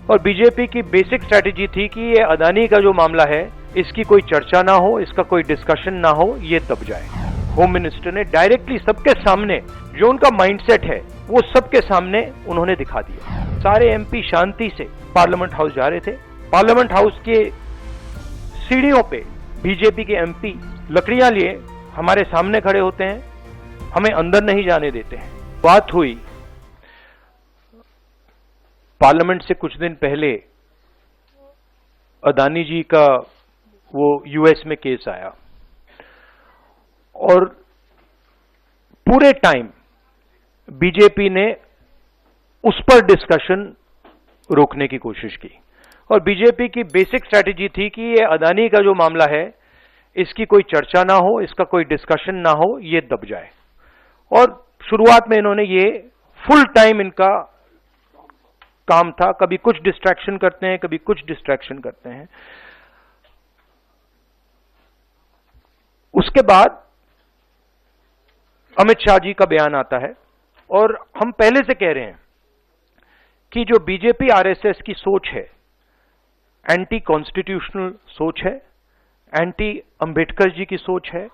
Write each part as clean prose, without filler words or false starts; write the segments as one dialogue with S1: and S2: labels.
S1: और बीजेपी की basic strategy थी कि ये अदानी का जो मामला है इसकी कोई चर्चा ना हो, इसका कोई डिस्कशन ना हो, ये दब जाए। होम मिनिस्टर ने डायरेक्टली सबके सामने जो उनका माइंडसेट है वो सबके सामने उन्होंने दिखा दिया। सारे एमपी शांति से पार्लियामेंट हाउस जा रहे थे। पार्लियामेंट हाउस के सीढ़ियों पे बीजेपी के एमपी लकड़ियां लिए हमारे सामने खड़े होते हैं, हमें अंदर नहीं जाने देते हैं। बात हुई पार्लियामेंट से कुछ दिन पहले अदानी जी का वो यूएस में केस आया और पूरे टाइम बीजेपी ने उस पर डिस्कशन रोकने की कोशिश की। और बीजेपी की बेसिक स्ट्रैटेजी थी कि ये अदानी का जो मामला है इसकी कोई चर्चा ना हो, इसका कोई डिस्कशन ना हो, ये दब जाए। और शुरुआत में इन्होंने ये फुल टाइम इनका काम था, कभी कुछ डिस्ट्रैक्शन करते हैं, कभी कुछ डिस्ट्रैक्शन करते हैं। उसके बाद अमित शाह जी का बयान आता है और हम पहले से कह रहे हैं कि जो बीजेपी आरएसएस की सोच है एंटी कॉन्स्टिट्यूशनल सोच है, एंटी अंबेडकर जी की सोच है,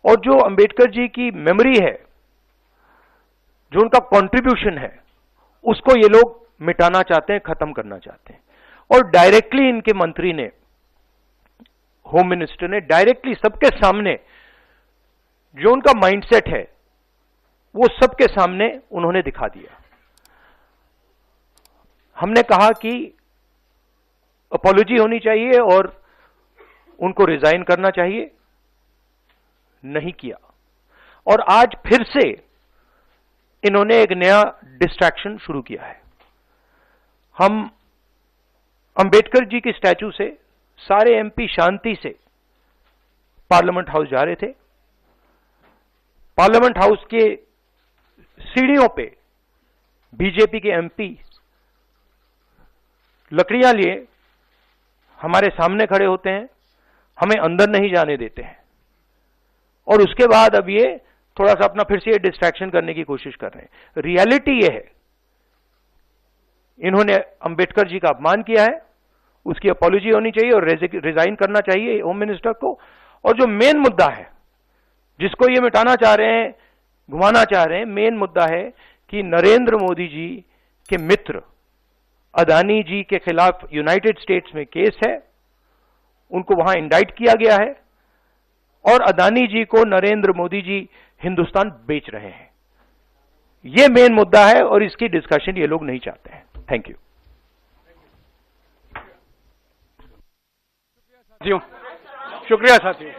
S1: और जो अंबेडकर जी की मेमोरी है, जो उनका कंट्रीब्यूशन है, उसको ये लोग मिटाना चाहते हैं, खत्म करना चाहते हैं। और डायरेक्टली इनके मंत्री ने, होम मिनिस्टर ने डायरेक्टली सबके सामने जो उनका माइंडसेट है वो सबके सामने उन्होंने दिखा दिया। हमने कहा कि अपॉलॉजी होनी चाहिए और उनको रिजाइन करना चाहिए, नहीं किया। और आज फिर से इन्होंने एक नया डिस्ट्रैक्शन शुरू किया है। हम अंबेडकर जी की स्टैचू से सारे एमपी शांति से पार्लियामेंट हाउस जा रहे थे। पार्लियामेंट हाउस के सीढ़ियों पे बीजेपी के एमपी लकड़ियां लिए हमारे सामने खड़े होते हैं, हमें अंदर नहीं जाने देते हैं। और उसके बाद अब ये थोड़ा सा अपना फिर से डिस्ट्रैक्शन करने की कोशिश कर रहे हैं। रियलिटी ये है, इन्होंने अंबेडकर जी का अपमान किया है, उसकी अपॉलॉजी होनी चाहिए और रिजाइन करना चाहिए होम मिनिस्टर को। और जो मेन मुद्दा है जिसको ये मिटाना चाह रहे हैं, घुमाना चाह रहे हैं, मेन मुद्दा है कि नरेंद्र मोदी जी के मित्र अदानी जी के खिलाफ यूनाइटेड स्टेट्स में केस है, उनको वहां इंडाइट किया गया है और अदानी जी को नरेंद्र मोदी जी हिंदुस्तान बेच रहे हैं। यह मेन मुद्दा है और इसकी डिस्कशन ये लोग नहीं चाहते हैं। Thank you.
S2: शुक्रिया साथियों।